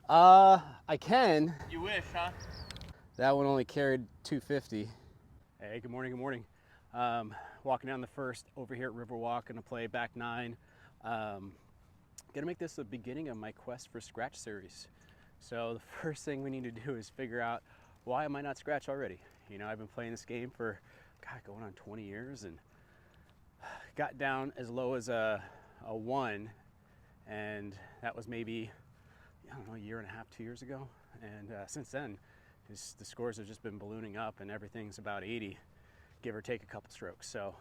I can. You wish, huh? That one only carried 250. Hey, good morning, good morning. Walking down the first over here at Riverwalk, gonna play back nine. Gonna make this the beginning of my Quest for Scratch series. So the first thing we need to do is figure out why am I not Scratch already? You know, I've been playing this game for, God, going on 20 years and got down as low as a 1, and that was maybe, I don't know, a year and a half, 2 years ago. And since then, the scores have just been ballooning up, and everything's about 80, give or take a couple strokes. So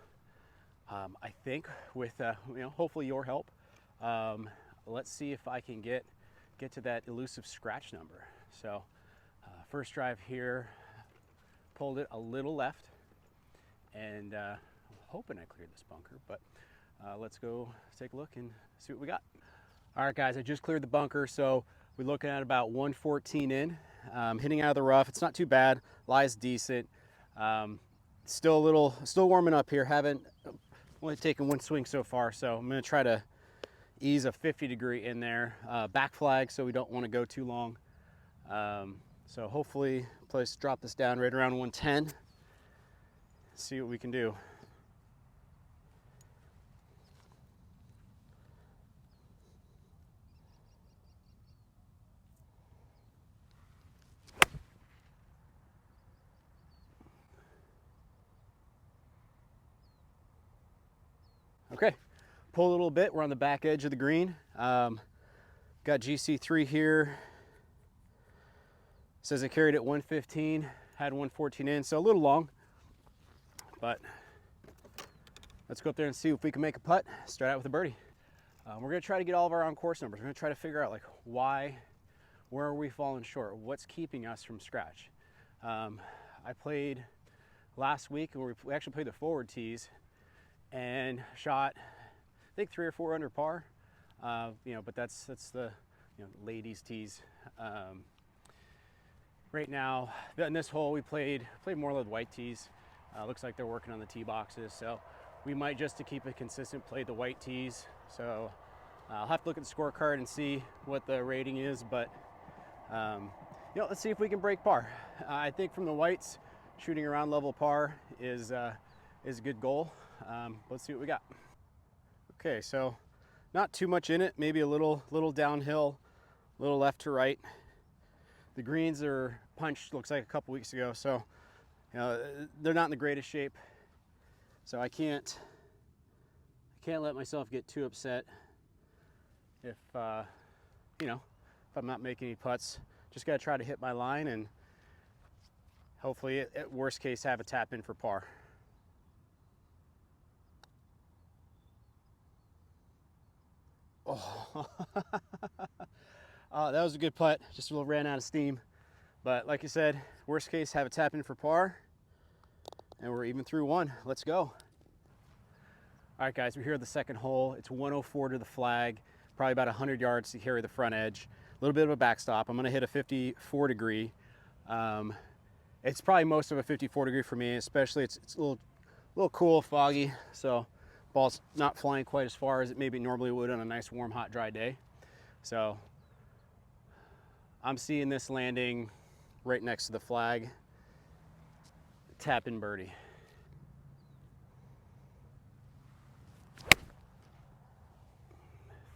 I think with hopefully your help, let's see if I can get to that elusive scratch number. So first drive here, pulled it a little left, and I'm hoping I cleared this bunker, but let's go take a look and see what we got. All right, guys, I just cleared the bunker, so we're looking at about 114 in, hitting out of the rough. It's not too bad, lie's decent. Still warming up here. Haven't only taken one swing so far, so I'm gonna try to ease a 50-degree in there. Back flag, so we don't want to go too long. So hopefully, drop this down right around 110. See what we can do. Okay, pull a little bit. We're on the back edge of the green. Got GC3 here. Says I carried it 115, had 114 in, so a little long. But let's go up there and see if we can make a putt. Start out with a birdie. We're gonna try to get all of our on-course numbers. We're gonna try to figure out where are we falling short? What's keeping us from scratch? I played last week, and we actually played the forward tees, and shot, I think 3 or 4 under par. But that's the ladies tees. Right now, in this hole, we played more with white tees. Looks like they're working on the tee boxes, so we might, just to keep it consistent, play the white tees. So I'll have to look at the scorecard and see what the rating is, but let's see if we can break par. I think from the whites, shooting around level par is a good goal. Let's see what we got. Okay, so not too much in it, maybe a little downhill, a little left to right. The greens are punched, looks like a couple weeks ago, so they're not in the greatest shape. So I can't let myself get too upset if if I'm not making any putts. Just gotta try to hit my line and hopefully, at worst case, have a tap in for par. Oh, that was a good putt. Just a little ran out of steam. But like I said, worst case, have a tap in for par. And we're even through one. Let's go. All right, guys, we're here at the second hole. It's 104 to the flag, probably about 100 yards to carry the front edge. A little bit of a backstop. I'm gonna hit a 54 degree. It's probably most of a 54 degree for me, especially it's a little cool, foggy, so ball's not flying quite as far as it maybe normally would on a nice, warm, hot, dry day. So I'm seeing this landing right next to the flag. Tap in birdie.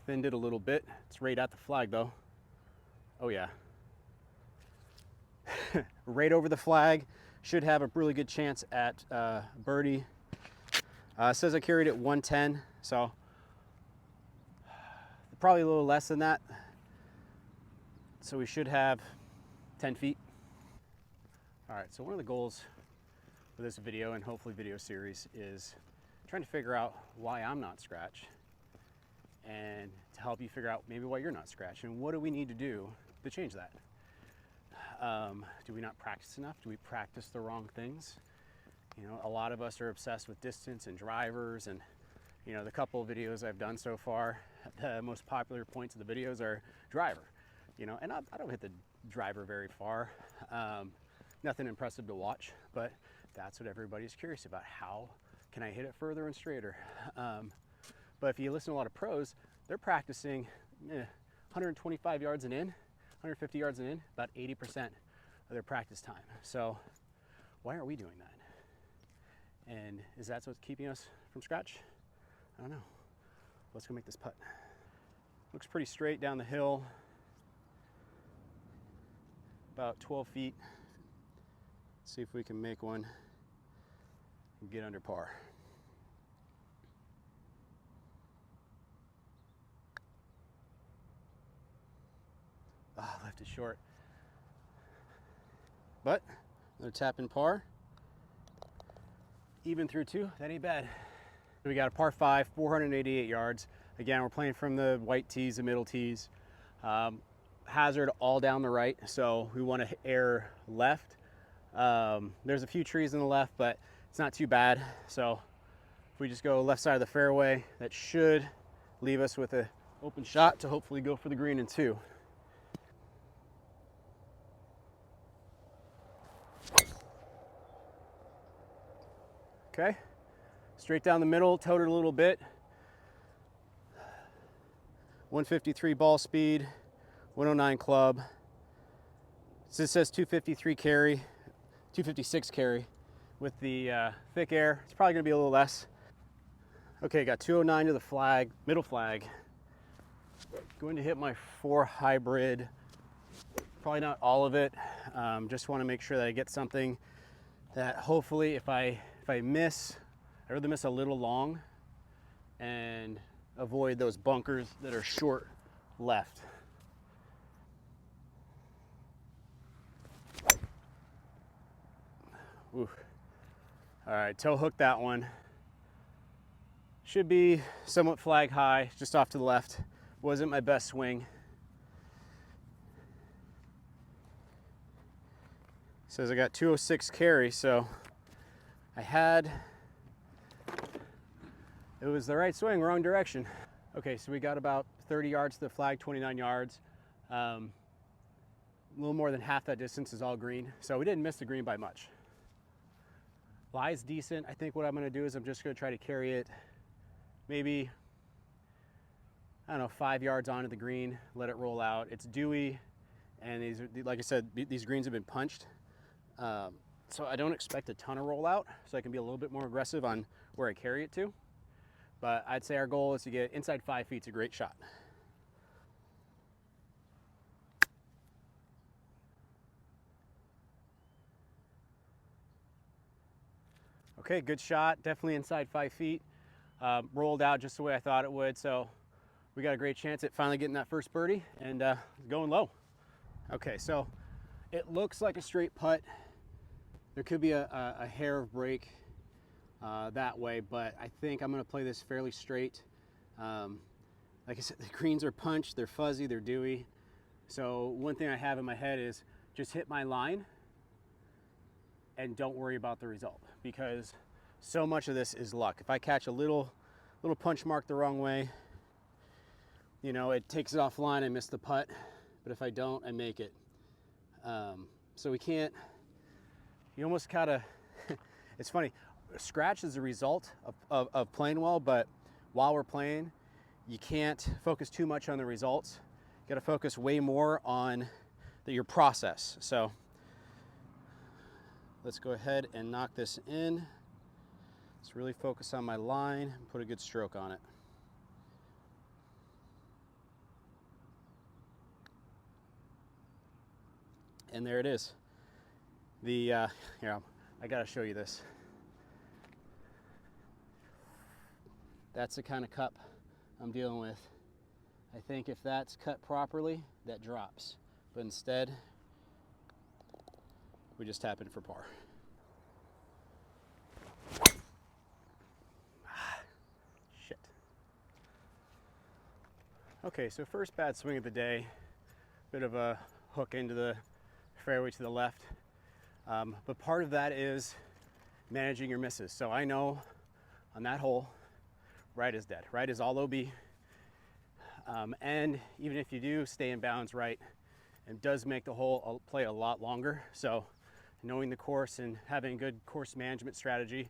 Thinned it a little bit. It's right at the flag though. Oh yeah. Right over the flag. Should have a really good chance at birdie. It says I carried it 110, so probably a little less than that. So we should have 10 feet. All right, so one of the goals for this video and hopefully video series is trying to figure out why I'm not scratch, and to help you figure out maybe why you're not scratch, and what do we need to do to change that. Do we not practice enough? Do we practice the wrong things? A lot of us are obsessed with distance and drivers, and the couple of videos I've done so far, the most popular points of the videos are driver. And I don't hit the driver very far. Nothing impressive to watch, but that's what everybody's curious about. How can I hit it further and straighter? But if you listen to a lot of pros, they're practicing 125 yards and in, 150 yards and in, about 80% of their practice time. So why aren't we doing that? And is that what's keeping us from scratch? I don't know. Let's go make this putt. Looks pretty straight down the hill, about 12 feet. Let's see if we can make one and get under par. Ah, left it short. But another tap in par. Even through two, that ain't bad. We got a par 5, 488 yards. Again, we're playing from the white tees, the middle tees. Hazard all down the right, so we want to err left. There's a few trees on the left, but it's not too bad. So if we just go left side of the fairway, that should leave us with an open shot to hopefully go for the green in 2. Okay, straight down the middle, towed it a little bit. 153 ball speed, 109 club. So it says 253 carry, 256 carry. With the thick air, it's probably gonna be a little less. Okay, got 209 to the flag, middle flag. Going to hit my 4 hybrid. Probably not all of it. Just wanna make sure that I get something that hopefully if I miss, I'd rather miss a little long and avoid those bunkers that are short left. Ooh. All right, toe hook that one. Should be somewhat flag high, just off to the left. Wasn't my best swing. Says I got 206 carry, so it was the right swing, wrong direction. Okay, so we got about 30 yards to the flag, 29 yards. A little more than half that distance is all green, so we didn't miss the green by much. Lie's decent. I think what I'm gonna do is I'm just gonna try to carry it maybe, I don't know, 5 yards onto the green, let it roll out. It's dewy, and these, like I said, these greens have been punched. So I don't expect a ton of rollout, so I can be a little bit more aggressive on where I carry it to. But I'd say our goal is to get inside 5 feet. It's a great shot. Okay, good shot. Definitely inside 5 feet. Rolled out just the way I thought it would. So we got a great chance at finally getting that first birdie and going low. Okay, so it looks like a straight putt. There could be a hair of break that way, but I think I'm gonna play this fairly straight. Like I said, the greens are punched, they're fuzzy, they're dewy. So one thing I have in my head is just hit my line and don't worry about the result, because so much of this is luck. If I catch a little punch mark the wrong way, you know, it takes it offline, I miss the putt, but if I don't, I make it. So we can't, you almost gotta, it's funny, scratch is a result of playing well, but while we're playing, you can't focus too much on the results. You gotta focus way more on your process. So let's go ahead and knock this in. Let's really focus on my line and put a good stroke on it. And there it is. Here, I gotta show you this. That's the kind of cup I'm dealing with. I think if that's cut properly, that drops. But instead, we just tap in for par. Shit. Okay, so first bad swing of the day. Bit of a hook into the fairway to the left. But part of that is managing your misses. So I know on that hole, right is dead. Right is all OB. And even if you do stay in bounds, right, it does make the hole play a lot longer. So knowing the course and having a good course management strategy,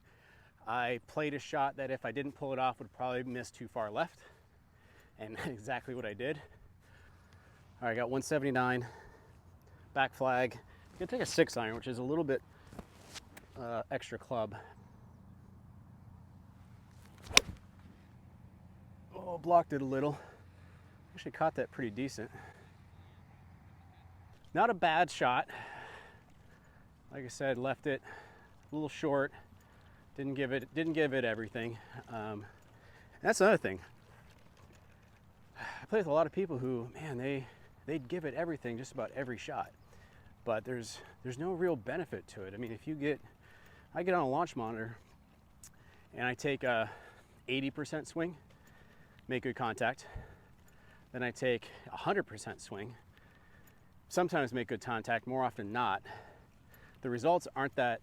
I played a shot that if I didn't pull it off would probably miss too far left, and exactly what I did. All right, got 179, back flag. I'm gonna take a 6-iron, which is a little bit extra club. Oh, blocked it a little. Actually caught that pretty decent. Not a bad shot. Like I said, left it a little short. Didn't give it everything. That's another thing. I play with a lot of people who, man, they'd give it everything just about every shot, but there's no real benefit to it. I mean, I get on a launch monitor and I take a 80% swing, make good contact. Then I take 100% swing, sometimes make good contact, more often not. The results aren't that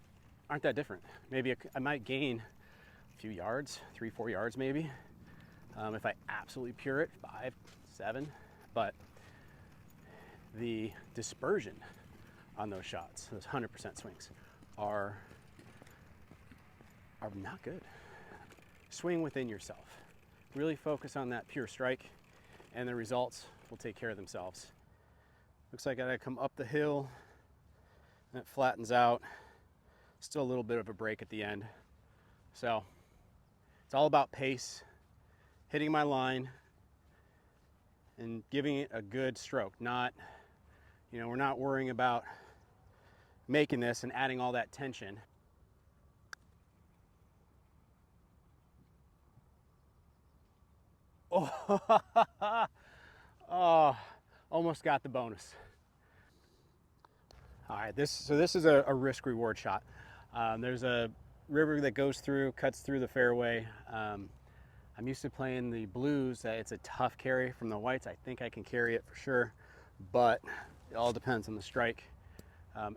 different. Maybe I might gain a few yards, 3-4 yards maybe. If I absolutely pure it, 5, 7, but the dispersion on those shots, those 100% swings, are not good. Swing within yourself. Really focus on that pure strike, and the results will take care of themselves. Looks like I gotta come up the hill, and it flattens out. Still a little bit of a break at the end. So it's all about pace, hitting my line, and giving it a good stroke. Not, we're not worrying about making this and adding all that tension. Oh, almost got the bonus. All right, this is a risk reward shot. There's a river that goes through, cuts through the fairway. I'm used to playing the blues. It's a tough carry. From the whites, I think I can carry it for sure, but it all depends on the strike.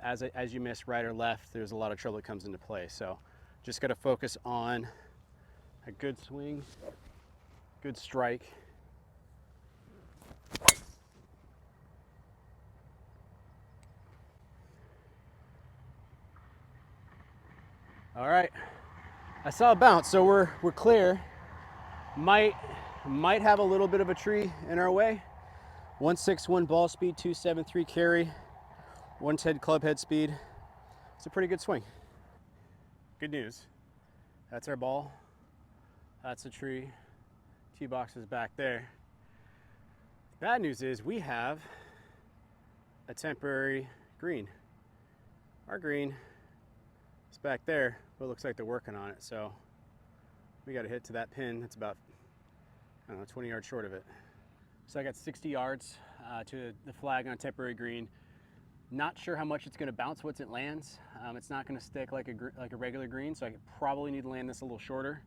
As you miss right or left, there's a lot of trouble that comes into play. So just got to focus on a good swing, good strike. All right, I saw a bounce, so we're clear. Might have a little bit of a tree in our way. 161 ball speed, 273 carry, 110 club head speed. It's a pretty good swing. Good news. That's our ball. That's a tree. Tee box is back there. Bad news is we have a temporary green. Our green is back there, but it looks like they're working on it. So we got to hit to that pin. That's about, 20 yards short of it. So I got 60 yards to the flag on temporary green. Not sure how much it's going to bounce once it lands. It's not going to stick like a regular green, so I probably need to land this a little shorter.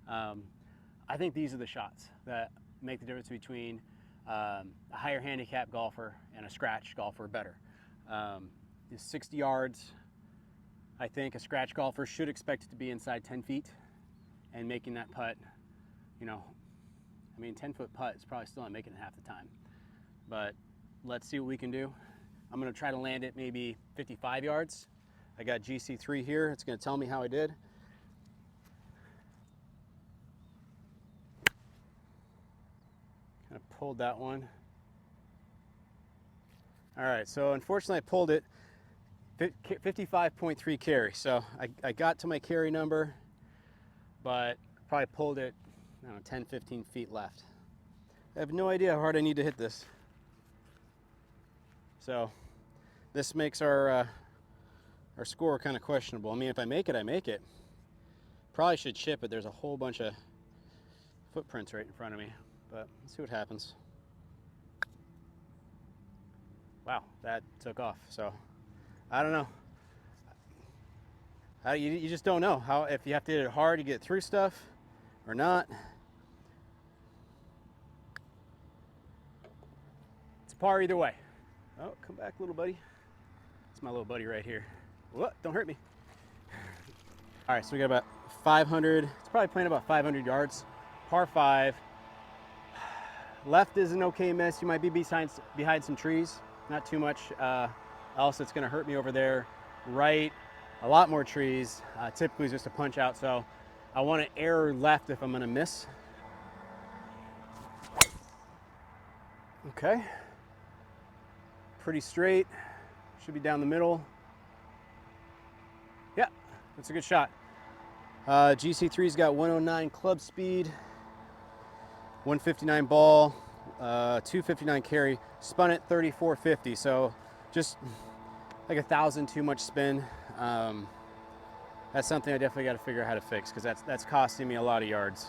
I think these are the shots that make the difference between a higher handicap golfer and a scratch golfer better. 60 yards, I think a scratch golfer should expect it to be inside 10 feet, and making that putt, 10-foot putt is probably still not making it half the time. But let's see what we can do. I'm going to try to land it maybe 55 yards. I got GC3 here. It's going to tell me how I did. Kind of pulled that one. All right, so unfortunately I pulled it 55.3 carry. So I got to my carry number, but probably pulled it, 10, 15 feet left. I have no idea how hard I need to hit this. So this makes our score kind of questionable. I mean, if I make it, I make it. Probably should chip it. There's a whole bunch of footprints right in front of me, but let's see what happens. Wow, that took off. So I don't know. You just don't know how, if you have to hit it hard to get through stuff or not. It's a par either way. Oh, come back, little buddy. It's my little buddy right here. What? Don't hurt me. All right, so we got about 500. It's probably playing about 500 yards. Par 5. Left is an okay miss. You might be behind some trees. Not too much else that's going to hurt me over there. Right, a lot more trees. Typically just a punch out, so I want to err left if I'm going to miss. Okay. pretty straight. Should be down the middle. Yeah, that's a good shot. GC3's got 109 club speed, 159 ball, 259 carry. Spun at 3450, so just like 1,000 too much spin. That's something I definitely got to figure out how to fix, because that's costing me a lot of yards.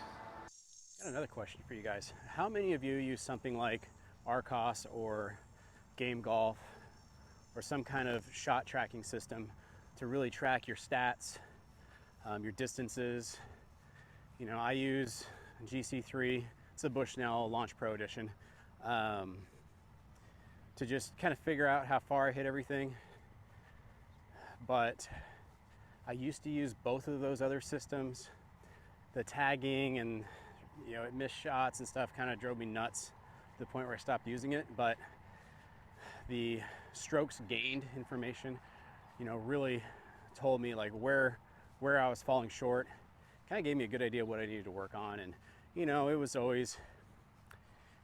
Got another question for you guys. How many of you use something like Arcos or Game Golf or some kind of shot tracking system to really track your stats, your distances? You know, I use GC3. It's a Bushnell Launch Pro Edition, to just kind of figure out how far I hit everything. But I used to use both of those other systems. The tagging and, you know, it missed shots and stuff kind of drove me nuts to the point where I stopped using it. But the strokes gained information, you know, really told me like where I was falling short. Kind of gave me a good idea what I needed to work on. And, you know, it was always,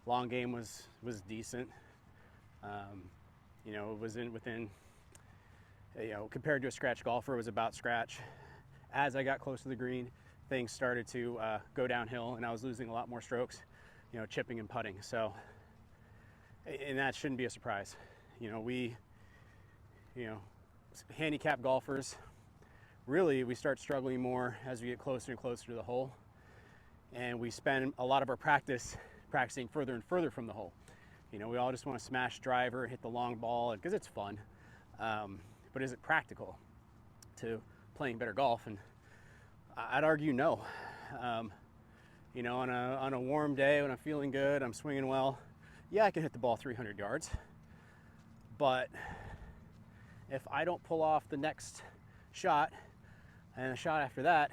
long game was decent. You know, it was within, you know, compared to a scratch golfer, it was about scratch. As I got close to the green, things started to go downhill, and I was losing a lot more strokes, you know, chipping and putting. So, and that shouldn't be a surprise. You know, handicap golfers, really, we start struggling more as we get closer and closer to the hole, and we spend a lot of our practicing further and further from the hole. You know, we all just want to smash driver, hit the long ball, because it's fun. But is it practical to playing better golf? And I'd argue no. You know, on a warm day when I'm feeling good, I'm swinging well, yeah, I can hit the ball 300 yards. But if I don't pull off the next shot and a shot after that,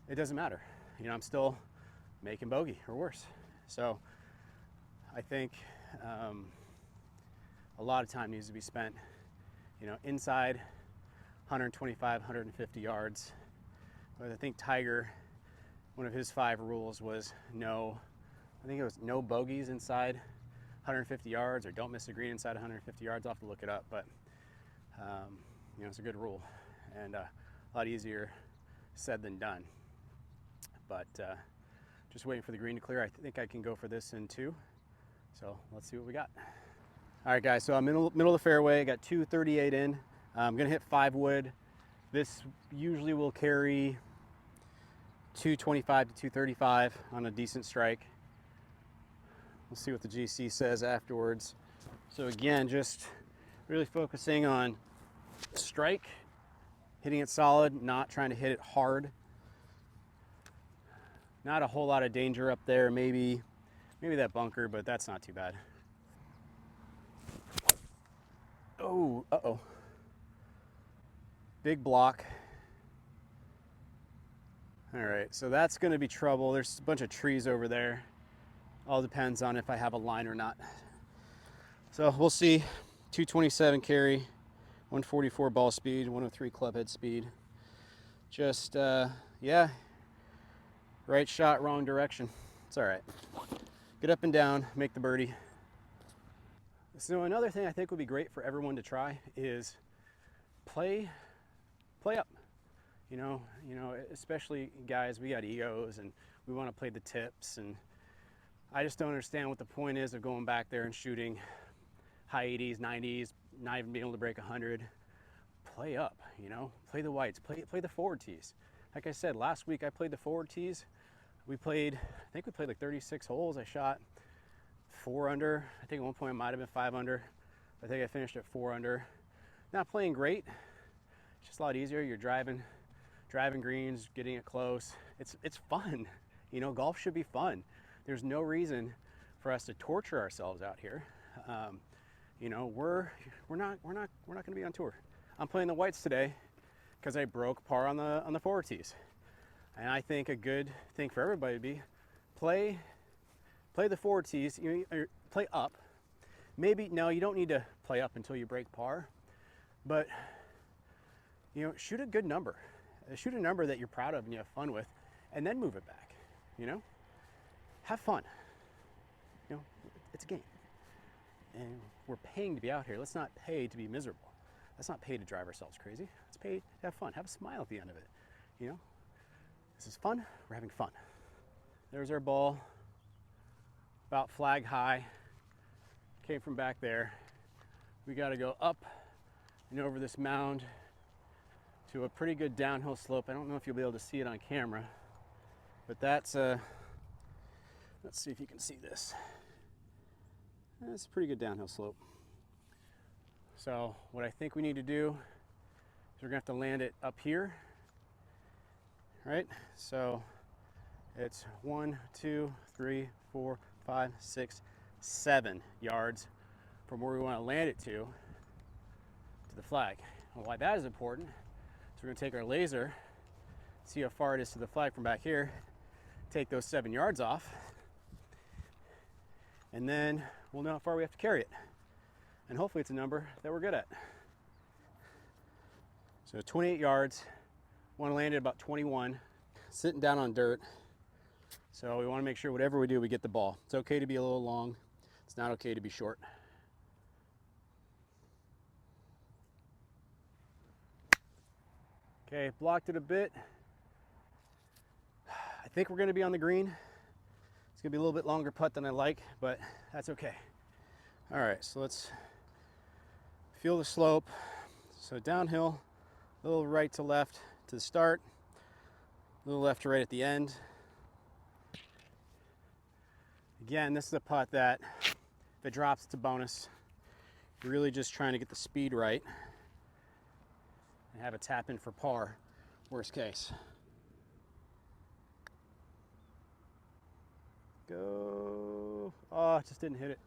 it doesn't matter. You know, I'm still making bogey or worse. So I think a lot of time needs to be spent, you know, inside 125, 150 yards. But I think Tiger, one of his 5 rules was no bogeys inside 150 yards, or don't miss a green inside 150 yards. I'll have to look it up, but you know, it's a good rule, and a lot easier said than done. But just waiting for the green to clear. I think I can go for this in 2. So let's see what we got. All right, guys, so I'm in the middle of the fairway. I got 238 in. I'm gonna hit 5 wood. This usually will carry 225 to 235 on a decent strike. We'll see what the GC says afterwards. So again, just really focusing on strike, hitting it solid, not trying to hit it hard. Not a whole lot of danger up there, maybe that bunker, but that's not too bad. Oh, uh-oh. Big block. All right, so that's gonna be trouble. There's a bunch of trees over there. All depends on if I have a line or not. So we'll see. 227 carry, 144 ball speed, 103 club head speed. Just, yeah, right shot, wrong direction. It's all right. Get up and down, make the birdie. So another thing I think would be great for everyone to try is play up. You know, especially guys, we got egos and we want to play the tips, and I just don't understand what the point is of going back there and shooting high 80s, 90s, not even being able to break 100. Play up, you know, play the whites, play the forward tees. Like I said, last week I played the forward tees. I think we played like 36 holes. I shot 4 under. I think at one point it might have been 5 under. I think I finished at 4 under. Not playing great. It's just a lot easier. You're driving greens, getting it close. It's fun. You know, golf should be fun. There's no reason for us to torture ourselves out here. You know, we're not going to be on tour. I'm playing the whites today because I broke par on the forward tees. And I think a good thing for everybody would be play the forward tees, or play up. Maybe, no, you don't need to play up until you break par, but, you know, shoot a good number. Shoot a number that you're proud of and you have fun with, and then move it back, you know? Have fun. You know, it's a game. And we're paying to be out here. Let's not pay to be miserable. Let's not pay to drive ourselves crazy. Let's pay to have fun. Have a smile at the end of it. You know, this is fun. We're having fun. There's our ball, about flag high. Came from back there. We got to go up and over this mound to a pretty good downhill slope. I don't know if you'll be able to see it on camera, but that's let's see if you can see this. That's a pretty good downhill slope. So what I think we need to do is we're gonna have to land it up here, right? So it's 1, 2, 3, 4, 5, 6, 7 yards from where we want to land it to the flag. And why that is important is we're going to take our laser, see how far it is to the flag from back here, take those 7 yards off, and then we'll know how far we have to carry it. And hopefully it's a number that we're good at. So 28 yards, want to land it about 21, sitting down on dirt. So we want to make sure whatever we do, we get the ball. It's okay to be a little long. It's not okay to be short. Okay, blocked it a bit. I think we're going to be on the green. It's going to be a little bit longer putt than I like, but that's okay. All right, so let's feel the slope. So downhill, a little right to left to the start, a little left to right at the end. Again, this is a putt that if it drops, it's a bonus. You're really just trying to get the speed right and have a tap in for par, worst case. Go. Oh, it just didn't hit it.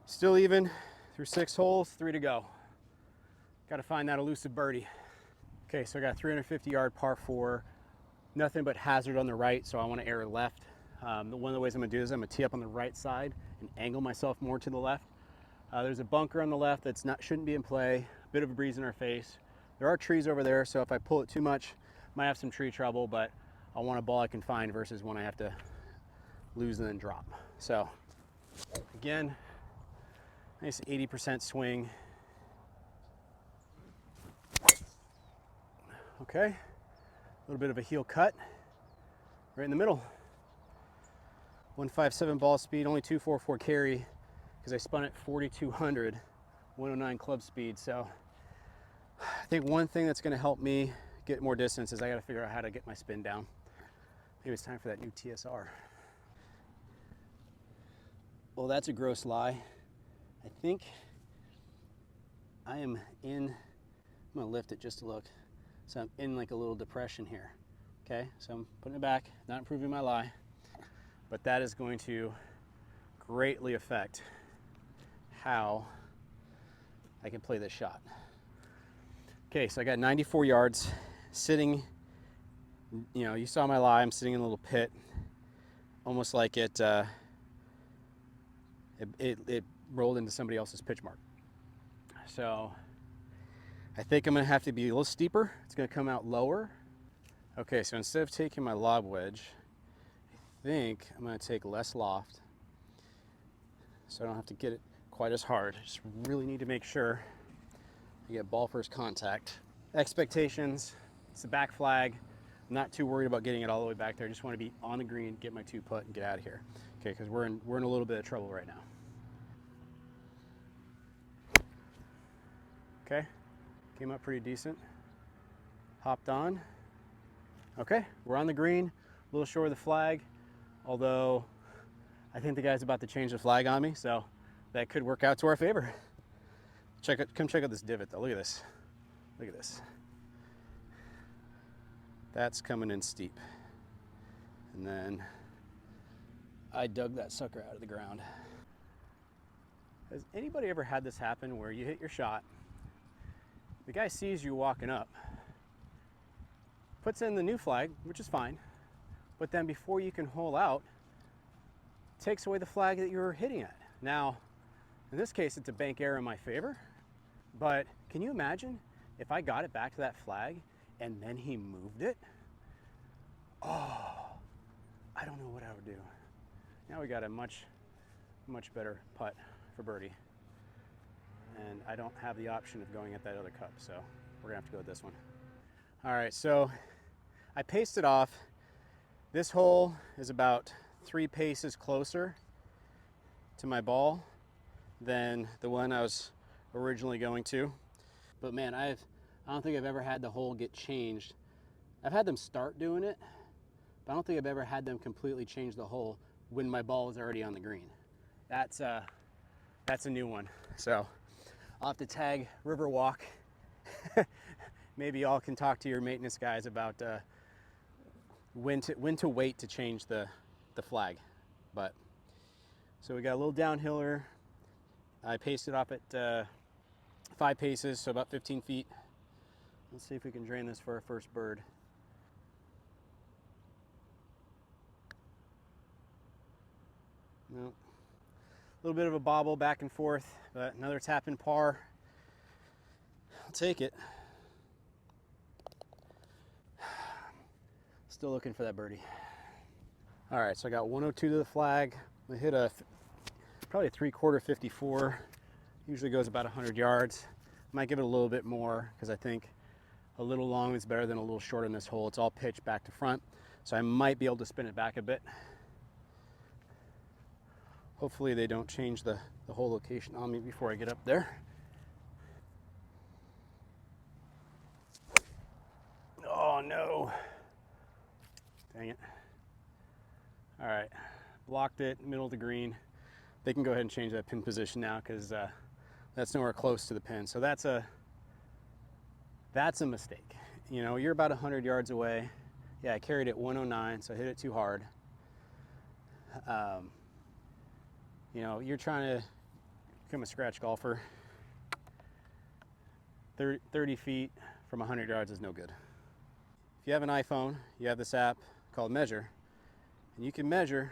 Still even through 6 holes, 3 to go. Got to find that elusive birdie. Okay, so I got a 350-yard par 4. Nothing but hazard on the right, so I want to err left. One of the ways I'm going to do this, I'm going to tee up on the right side and angle myself more to the left. There's a bunker on the left that's shouldn't be in play. A bit of a breeze in our face. There are trees over there, so if I pull it too much, might have some tree trouble, but I want a ball I can find versus one I have to lose and then drop. So again, nice 80% swing. Okay, a little bit of a heel cut right in the middle. 157 ball speed, only 244 carry because I spun at 4,200, 109 club speed. So I think one thing that's going to help me get more distance is I got to figure out how to get my spin down. Maybe it's time for that new TSR. Well, that's a gross lie. I think I am in, I'm going to lift it just to look. So I'm in like a little depression here. Okay, so I'm putting it back, not improving my lie, but that is going to greatly affect how I can play this shot. Okay, so I got 94 yards sitting, you know, you saw my lie, I'm sitting in a little pit, almost like it rolled into somebody else's pitch mark. So I think I'm gonna have to be a little steeper. It's gonna come out lower. Okay, so instead of taking my lob wedge, I think I'm gonna take less loft so I don't have to get it quite as hard. I just really need to make sure I get ball first contact. Expectations, it's the back flag. I'm not too worried about getting it all the way back there. I just want to be on the green, get my 2 putt and get out of here. Okay, because we're in a little bit of trouble right now. Okay, came up pretty decent. Hopped on. Okay, we're on the green, a little short of the flag, although I think the guy's about to change the flag on me, so that could work out to our favor. Come check out this divot though, look at this. Look at this. That's coming in steep. And then I dug that sucker out of the ground. Has anybody ever had this happen where you hit your shot, the guy sees you walking up, puts in the new flag, which is fine, but then before you can hole out, takes away the flag that you were hitting at. Now, in this case, it's a bank error in my favor, but can you imagine if I got it back to that flag and then he moved it? Oh, I don't know what I would do. Now we got a much better putt for birdie. And I don't have the option of going at that other cup, so we're gonna have to go with this one. All right, so I paced it off. This hole is about 3 paces closer to my ball than the one I was originally going to. But man, I don't think I've ever had the hole get changed. I've had them start doing it, but I don't think I've ever had them completely change the hole when my ball was already on the green. That's a new one. So I'll have to tag Riverwalk. Maybe y'all can talk to your maintenance guys about when to wait to change the flag. But so we got a little downhiller. I paced it off at 5 paces, so about 15 feet. Let's see if we can drain this for our first bird. No. A little bit of a bobble back and forth, but another tap in par. I'll take it. Still looking for that birdie. All right, so I got 102 to the flag. I hit probably a 3/4 54. Usually goes about 100 yards. Might give it a little bit more because I think a little long is better than a little short in this hole. It's all pitched back to front, so I might be able to spin it back a bit. Hopefully they don't change the hole location on me before I get up there. Oh no. Dang it. All right, blocked it, middle of the green. They can go ahead and change that pin position now because that's nowhere close to the pin. So that's a mistake. You know, you're about 100 yards away. Yeah, I carried it 109, so I hit it too hard. You know, you're trying to become a scratch golfer. 30 feet from 100 yards is no good. If you have an iPhone, you have this app called Measure, and you can measure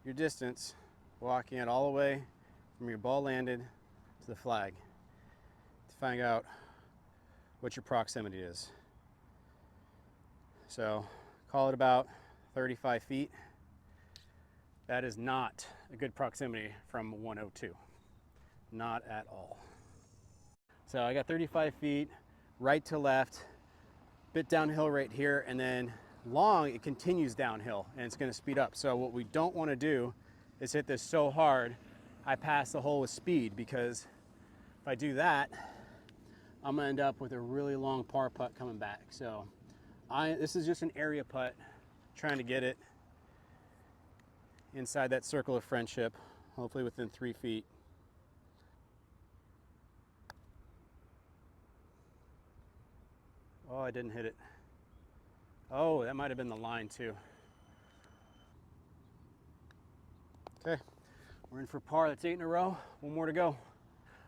your distance walking it all the way from your ball landed to the flag to find out what your proximity is. So call it about 35 feet. That is not a good proximity from 102. Not at all. So I got 35 feet, right to left, bit downhill right here, and then long, it continues downhill and it's gonna speed up. So what we don't wanna do is hit this so hard, I pass the hole with speed, because if I do that, I'm gonna end up with a really long par putt coming back. So this is just an area putt, trying to get it inside that circle of friendship, hopefully within 3 feet. Oh, I didn't hit it. Oh, that might have been the line too. Okay, we're in for par. That's 8 in a row. One more to go.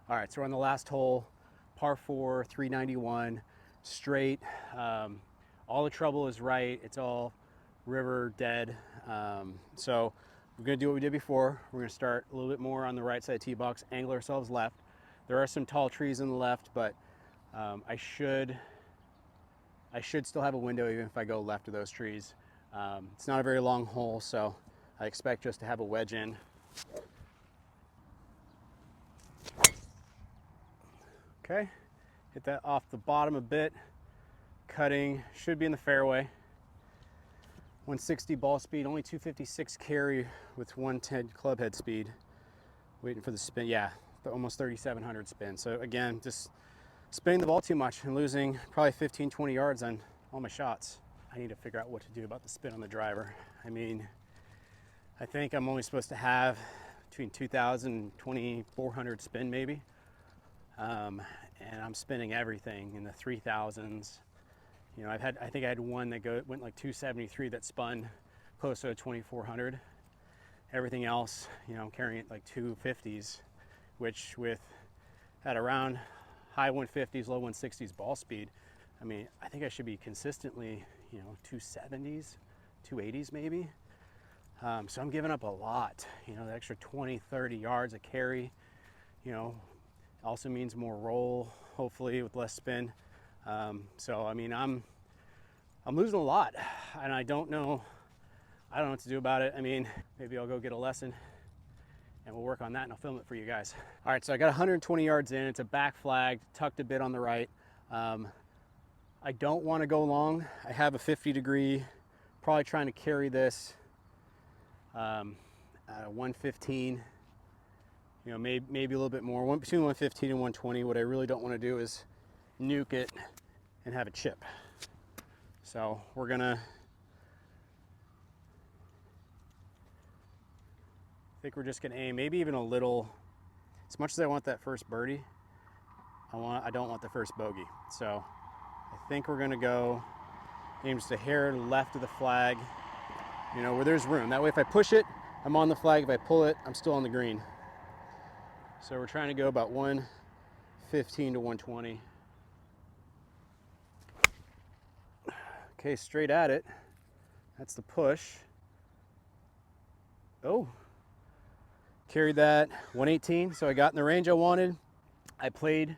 All right, so we're on the last hole, par 4, 391, straight. All the trouble is right. It's all river dead. So we're gonna do what we did before. We're gonna start a little bit more on the right side of the tee box, angle ourselves left. There are some tall trees on the left, but I should still have a window even if I go left of those trees. It's not a very long hole, so I expect just to have a wedge in. Okay, hit that off the bottom a bit. Cutting, should be in the fairway. 160 ball speed, only 256 carry with 110 club head speed. Waiting for the spin, yeah, almost 3,700 spin. So again, just spinning the ball too much and losing probably 15, 20 yards on all my shots. I need to figure out what to do about the spin on the driver. I mean, I think I'm only supposed to have between 2,000 and 2,400 spin maybe. And I'm spinning everything in the 3,000s. You know, I think I had one that went like 273 that spun close to 2,400. Everything else, you know, I'm carrying it like 250s, which at around high 150s, low 160s ball speed, I mean, I think I should be consistently, you know, 270s, 280s maybe. So I'm giving up a lot, you know, the extra 20, 30 yards of carry, you know, also means more roll, hopefully with less spin. So, I mean, I'm losing a lot, and I don't know I don't know what to do about it. I mean, maybe I'll go get a lesson and we'll work on that and I'll film it for you guys. All right, so I got 120 yards in. It's a back flag, tucked a bit on the right. I don't want to go long. I have a 50-degree, probably trying to carry this at a 115, you know, maybe a little bit more, between 115 and 120. What I really don't want to do is nuke it and have a chip. So we're gonna, I think we're just gonna aim maybe even a little, as much as I want that first birdie, I don't want the first bogey. So I think we're gonna go aim just a hair left of the flag, you know, where there's room. That way if I push it, I'm on the flag. If I pull it, I'm still on the green. So we're trying to go about 115 to 120. Okay, straight at it. That's the push. Oh, carried that 118. So I got in the range I wanted. I played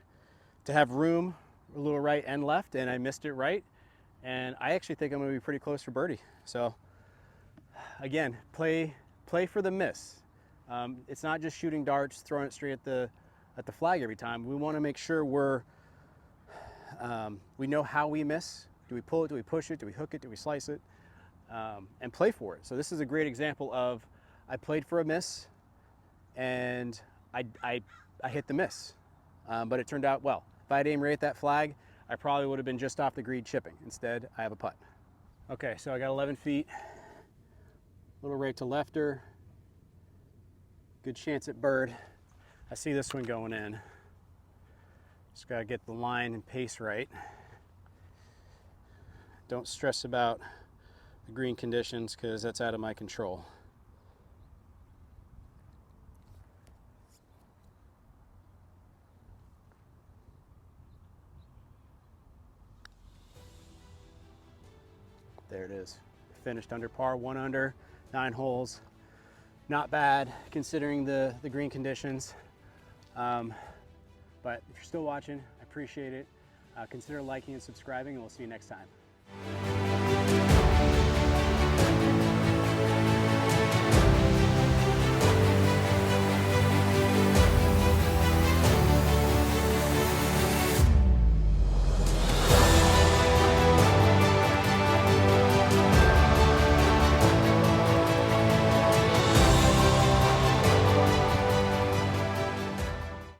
to have room a little right and left, and I missed it right. And I actually think I'm gonna be pretty close for birdie. So again, play for the miss. It's not just shooting darts, throwing it straight at the flag every time. We want to make sure we know how we miss. Do we pull it? Do we push it? Do we hook it? Do we slice it? And play for it. So this is a great example of I played for a miss, and I hit the miss, but it turned out well. If I'd aimed right at that flag, I probably would have been just off the green chipping. Instead, I have a putt. Okay, so I got 11 feet, little right to lefter. Good chance at bird. I see this one going in. Just gotta get the line and pace right. Don't stress about the green conditions because that's out of my control. There it is. Finished under par, 1 under, 9 holes. Not bad considering the green conditions. But if you're still watching, I appreciate it. Consider liking and subscribing, and we'll see you next time.